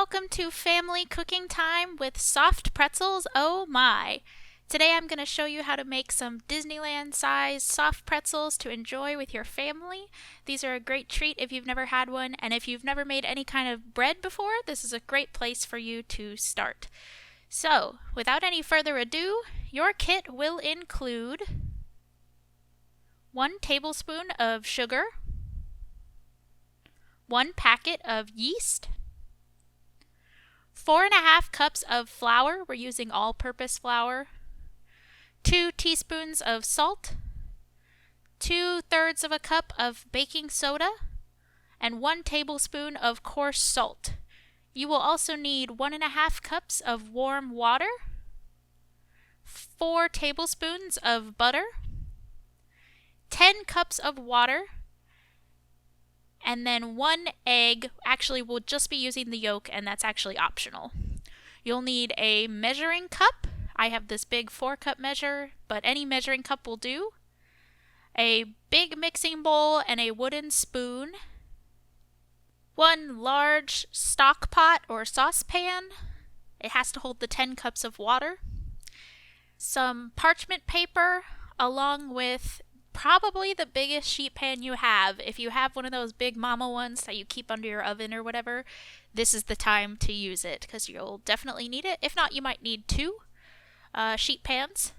welcome to Family Cooking Time with Soft Pretzels Oh My. Today I'm going to show you how to make some Disneyland-sized soft pretzels to enjoy with your family. These are a great treat if you've never had one, and if you've never made any kind of bread before, this is a great place for you to start. So, without any further ado, your kit will include 1 tablespoon of sugar, 1 packet of yeast, 4½ cups of flour, we're using all-purpose flour, 2 teaspoons of salt, 2/3 of a cup of baking soda, and 1 tablespoon of coarse salt. You will also need 1½ cups of warm water, 4 tablespoons of butter, 10 cups of water, and then 1 egg. Actually, we'll just be using the yolk, and that's actually optional. You'll need a measuring cup. I have this big 4-cup measure, but any measuring cup will do. A big mixing bowl and a wooden spoon. 1 large stock pot or saucepan. It has to hold the 10 cups of water. Some parchment paper, along with probably the biggest sheet pan you have. If you have one of those big mama ones that you keep under your oven or whatever, this is the time to use it because you'll definitely need it. If not, you might need 2 sheet pans.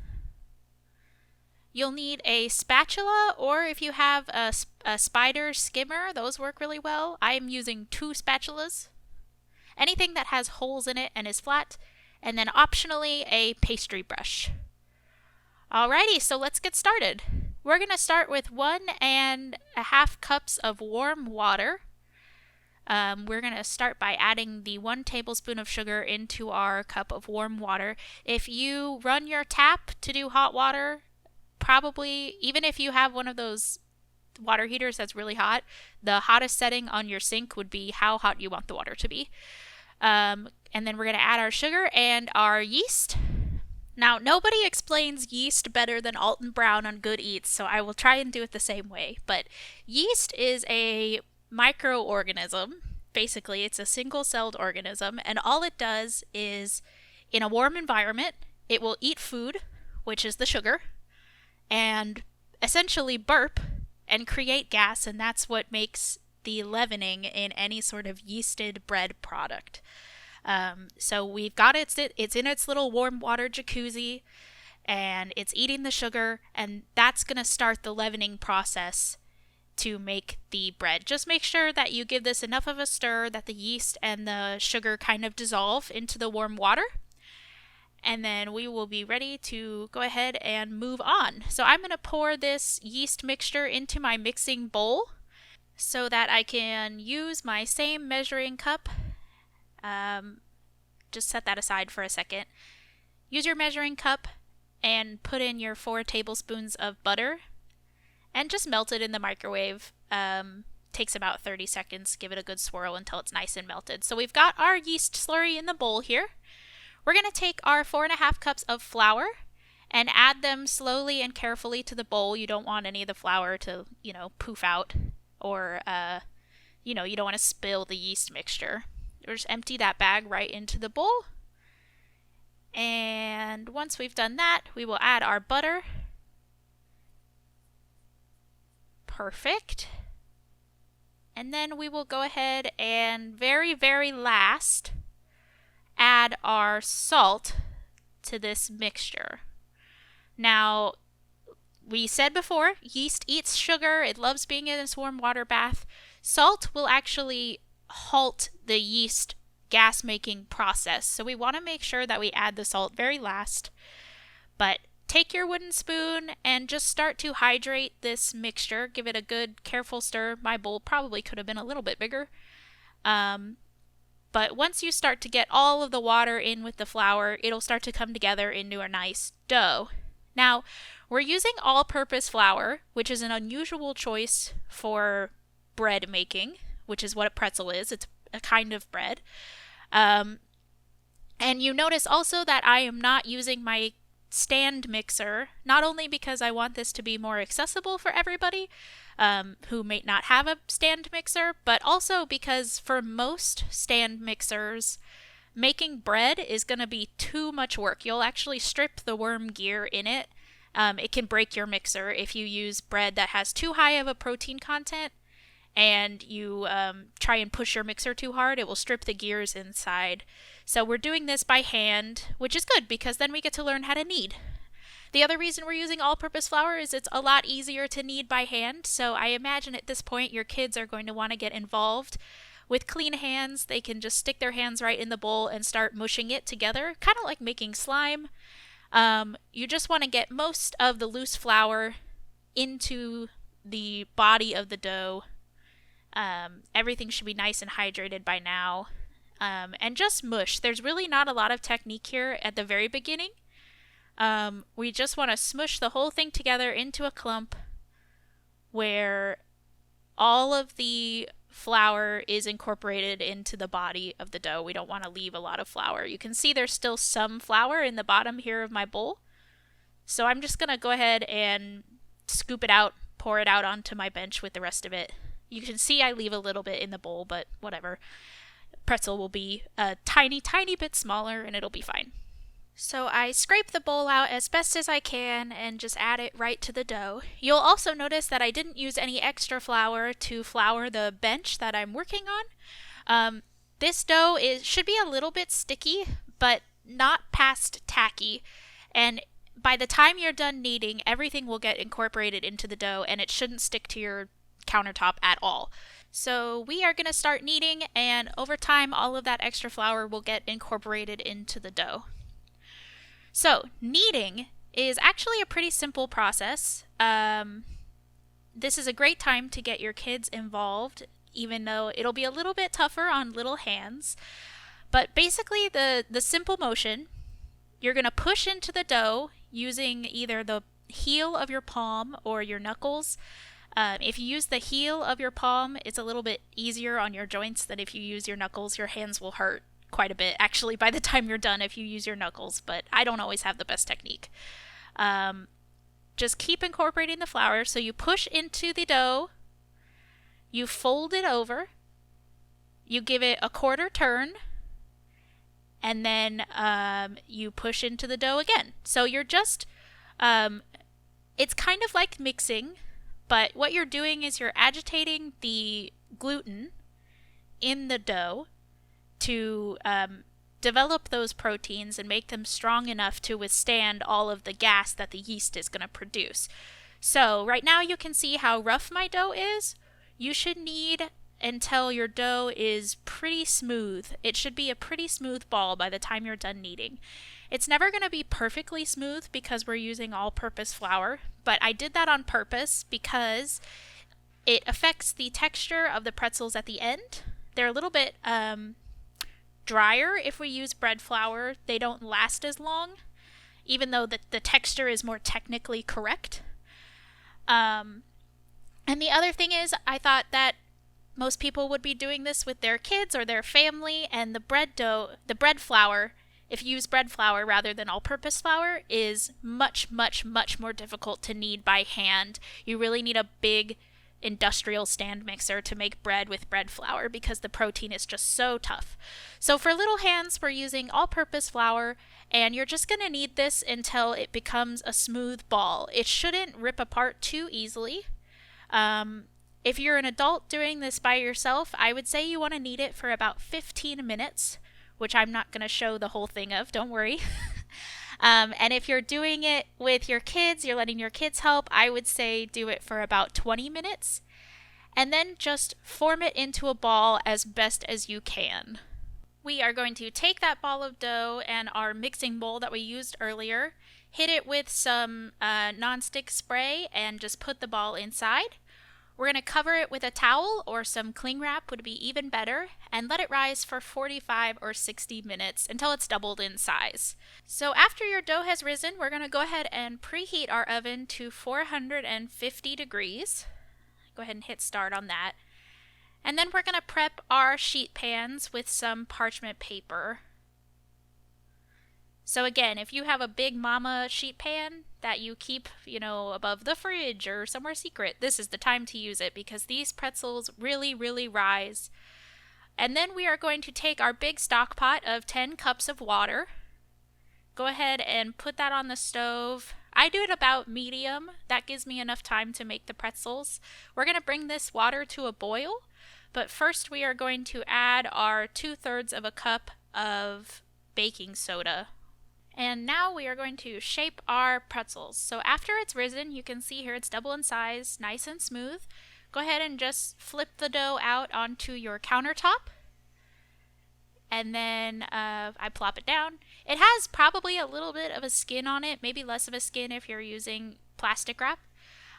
You'll need a spatula, or if you have a spider skimmer, those work really well. I'm using 2 spatulas. Anything that has holes in it and is flat, and then optionally a pastry brush. Alrighty, so let's get started. We're going to start with 1½ cups of warm water. We're going to start by adding the 1 tablespoon of sugar into our cup of warm water. If you run your tap to do hot water, probably, even if you have one of those water heaters that's really hot, the hottest setting on your sink would be how hot you want the water to be. And then we're going to add our sugar and our yeast. Now, nobody explains yeast better than Alton Brown on Good Eats, so I will try and do it the same way. But yeast is a microorganism. Basically, it's a single-celled organism, and all it does is, in a warm environment, it will eat food, which is the sugar, and essentially burp and create gas, and that's what makes the leavening in any sort of yeasted bread product. So we've got it's in its little warm water jacuzzi, and it's eating the sugar, and that's going to start the leavening process to make the bread. Just make sure that you give this enough of a stir that the yeast and the sugar kind of dissolve into the warm water, and then we will be ready to go ahead and move on. So I'm going to pour this yeast mixture into my mixing bowl so that I can use my same measuring cup. Just set that aside for a second. Use your measuring cup and put in your 4 tablespoons of butter and just melt it in the microwave. Takes about 30 seconds. Give it a good swirl until it's nice and melted. So we've got our yeast slurry in the bowl here. We're going to take our 4½ cups of flour and add them slowly and carefully to the bowl. You don't want any of the flour to, poof out, or, you don't want to spill the yeast mixture. We'll just empty that bag right into the bowl. And once we've done that, we will add our butter. Perfect. And then we will go ahead and very, very last add our salt to this mixture. Now, we said before, yeast eats sugar. It loves being in this warm water bath. Salt will actually halt the yeast gas making process, so we want to make sure that we add the salt very last. But take your wooden spoon and just start to hydrate this mixture. Give it a good careful stir. My bowl probably could have been a little bit bigger, but once you start to get all of the water in with the flour, it'll start to come together into a nice dough. Now, we're using all-purpose flour, which is an unusual choice for bread making, which is what a pretzel is. It's a kind of bread. And you notice also that I am not using my stand mixer, not only because I want this to be more accessible for everybody who may not have a stand mixer, but also because for most stand mixers, making bread is going to be too much work. You'll actually strip the worm gear in it. It can break your mixer if you use bread that has too high of a protein content and you try and push your mixer too hard, it will strip the gears inside. So we're doing this by hand, which is good because then we get to learn how to knead. The other reason we're using all-purpose flour is it's a lot easier to knead by hand, so I imagine at this point your kids are going to want to get involved. With clean hands, they can just stick their hands right in the bowl and start mushing it together, kind of like making slime. You just want to get most of the loose flour into the body of the dough. Everything should be nice and hydrated by now. And just mush. There's really not a lot of technique here at the very beginning. We just want to smush the whole thing together into a clump where all of the flour is incorporated into the body of the dough. We don't want to leave a lot of flour. You can see there's still some flour in the bottom here of my bowl. So I'm just going to go ahead and scoop it out, pour it out onto my bench with the rest of it. You can see I leave a little bit in the bowl, but whatever. Pretzel will be a tiny, tiny bit smaller and it'll be fine. So I scrape the bowl out as best as I can and just add it right to the dough. You'll also notice that I didn't use any extra flour to flour the bench that I'm working on. This dough should be a little bit sticky, but not past tacky. And by the time you're done kneading, everything will get incorporated into the dough and it shouldn't stick to your countertop at all. So we are going to start kneading, and over time all of that extra flour will get incorporated into the dough. So kneading is actually a pretty simple process. This is a great time to get your kids involved, even though it'll be a little bit tougher on little hands. But basically the simple motion, you're going to push into the dough using either the heel of your palm or your knuckles. If you use the heel of your palm, it's a little bit easier on your joints than if you use your knuckles. Your hands will hurt quite a bit, actually, by the time you're done if you use your knuckles, but I don't always have the best technique. Just keep incorporating the flour. So you push into the dough, you fold it over, you give it a quarter turn, and then you push into the dough again. So you're just, it's kind of like mixing, but what you're doing is you're agitating the gluten in the dough to develop those proteins and make them strong enough to withstand all of the gas that the yeast is going to produce. So right now you can see how rough my dough is. You should knead until your dough is pretty smooth. It should be a pretty smooth ball by the time you're done kneading. It's never going to be perfectly smooth because we're using all-purpose flour, but I did that on purpose because it affects the texture of the pretzels at the end. They're a little bit drier if we use bread flour. They don't last as long, even though the texture is more technically correct. And the other thing is, I thought that most people would be doing this with their kids or their family, and the bread flour, if you use bread flour rather than all-purpose flour, is much, much, much more difficult to knead by hand. You really need a big industrial stand mixer to make bread with bread flour because the protein is just so tough. So for little hands, we're using all-purpose flour, and you're just going to knead this until it becomes a smooth ball. It shouldn't rip apart too easily. If you're an adult doing this by yourself, I would say you want to knead it for about 15 minutes, which I'm not going to show the whole thing of, don't worry. And if you're doing it with your kids, you're letting your kids help, I would say do it for about 20 minutes. And then just form it into a ball as best as you can. We are going to take that ball of dough and our mixing bowl that we used earlier, hit it with some nonstick spray, and just put the ball inside. We're going to cover it with a towel or some cling wrap would be even better, and let it rise for 45 or 60 minutes until it's doubled in size. So after your dough has risen, we're going to go ahead and preheat our oven to 450 degrees. Go ahead and hit start on that. And then we're going to prep our sheet pans with some parchment paper. So again, if you have a big mama sheet pan that you keep, above the fridge or somewhere secret, this is the time to use it because these pretzels really, really rise. And then we are going to take our big stock pot of 10 cups of water. Go ahead and put that on the stove. I do it about medium. That gives me enough time to make the pretzels. We're going to bring this water to a boil, but first we are going to add our 2/3 of a cup of baking soda. And now we are going to shape our pretzels. So after it's risen, you can see here it's double in size, nice and smooth. Go ahead and just flip the dough out onto your countertop. And then I plop it down. It has probably a little bit of a skin on it, maybe less of a skin if you're using plastic wrap.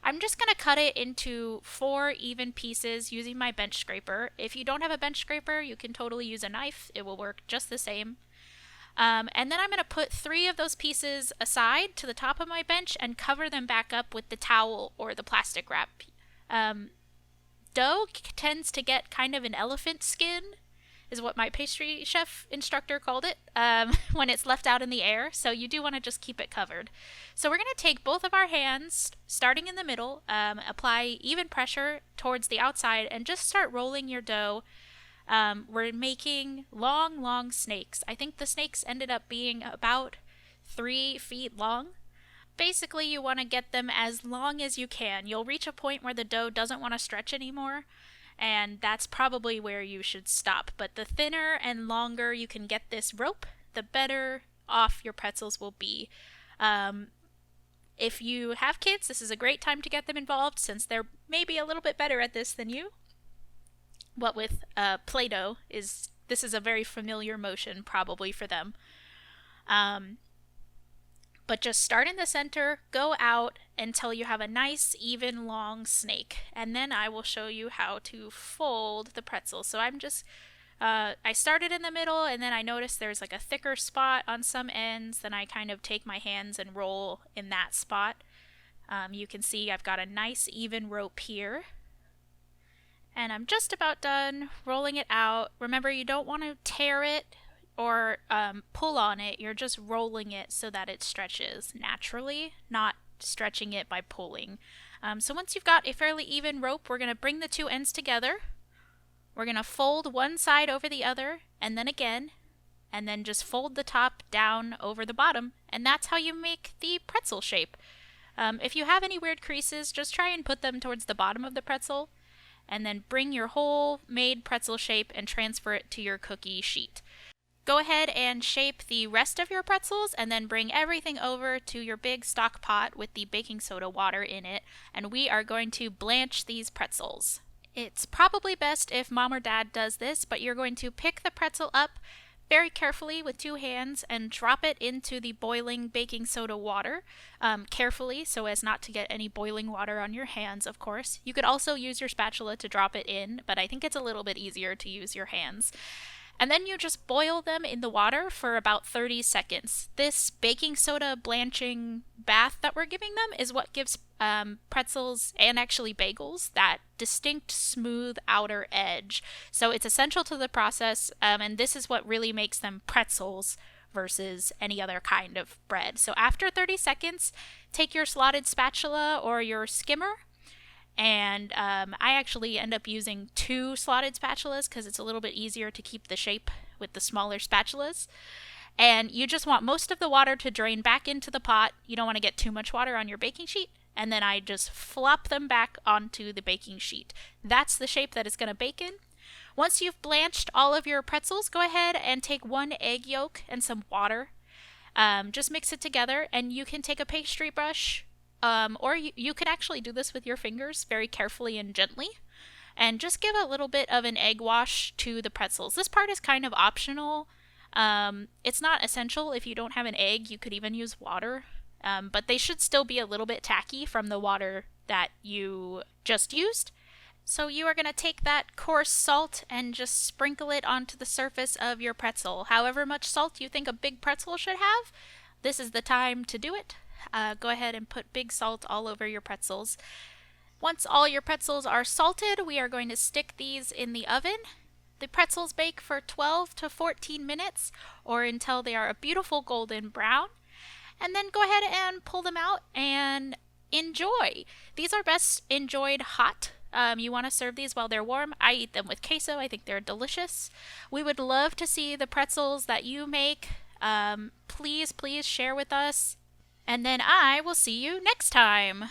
I'm just going to cut it into 4 even pieces using my bench scraper. If you don't have a bench scraper, you can totally use a knife. It will work just the same. And then I'm going to put 3 of those pieces aside to the top of my bench and cover them back up with the towel or the plastic wrap. Dough tends to get kind of an elephant skin, is what my pastry chef instructor called it, when it's left out in the air. So you do want to just keep it covered. So we're going to take both of our hands, starting in the middle, apply even pressure towards the outside, and just start rolling your dough. We're making long, long snakes. I think the snakes ended up being about 3 feet long. Basically, you want to get them as long as you can. You'll reach a point where the dough doesn't want to stretch anymore, and that's probably where you should stop. But the thinner and longer you can get this rope, the better off your pretzels will be. If you have kids, this is a great time to get them involved since they're maybe a little bit better at this than you. What with Play-Doh, this is a very familiar motion probably for them. But just start in the center, go out until you have a nice, even, long snake. And then I will show you how to fold the pretzel. So I started in the middle, and then I noticed there's like a thicker spot on some ends. Then I kind of take my hands and roll in that spot. You can see I've got a nice, even rope here. And I'm just about done rolling it out. Remember, you don't want to tear it or pull on it. You're just rolling it so that it stretches naturally, not stretching it by pulling. So once you've got a fairly even rope, we're going to bring the 2 ends together. We're going to fold one side over the other, and then again, and then just fold the top down over the bottom. And that's how you make the pretzel shape. If you have any weird creases, just try and put them towards the bottom of the pretzel. And then bring your whole made pretzel shape and transfer it to your cookie sheet. Go ahead and shape the rest of your pretzels and then bring everything over to your big stock pot with the baking soda water in it, and we are going to blanch these pretzels. It's probably best if mom or dad does this, but you're going to pick the pretzel up very carefully with 2 hands and drop it into the boiling baking soda water, carefully so as not to get any boiling water on your hands, of course. You could also use your spatula to drop it in, but I think it's a little bit easier to use your hands. And then you just boil them in the water for about 30 seconds. This baking soda blanching bath that we're giving them is what gives pretzels and actually bagels that distinct smooth outer edge. So it's essential to the process, and this is what really makes them pretzels versus any other kind of bread. So after 30 seconds, take your slotted spatula or your skimmer, and I actually end up using 2 slotted spatulas because it's a little bit easier to keep the shape with the smaller spatulas. And you just want most of the water to drain back into the pot. You don't want to get too much water on your baking sheet. And then I just flop them back onto the baking sheet. That's the shape that it's going to bake in. Once you've blanched all of your pretzels, go ahead and take 1 egg yolk and some water. Just mix it together, and you can take a pastry brush, or you can actually do this with your fingers very carefully and gently, and just give a little bit of an egg wash to the pretzels. This part is kind of optional. It's not essential. If you don't have an egg, you could even use water, but they should still be a little bit tacky from the water that you just used. So you are going to take that coarse salt and just sprinkle it onto the surface of your pretzel. However much salt you think a big pretzel should have, this is the time to do it. Go ahead and put big salt all over your pretzels. Once all your pretzels are salted, we are going to stick these in the oven. The pretzels bake for 12 to 14 minutes or until they are a beautiful golden brown. And then go ahead and pull them out and enjoy. These are best enjoyed hot. You want to serve these while they're warm. I eat them with queso. I think they're delicious. We would love to see the pretzels that you make. Please share with us. And then I will see you next time.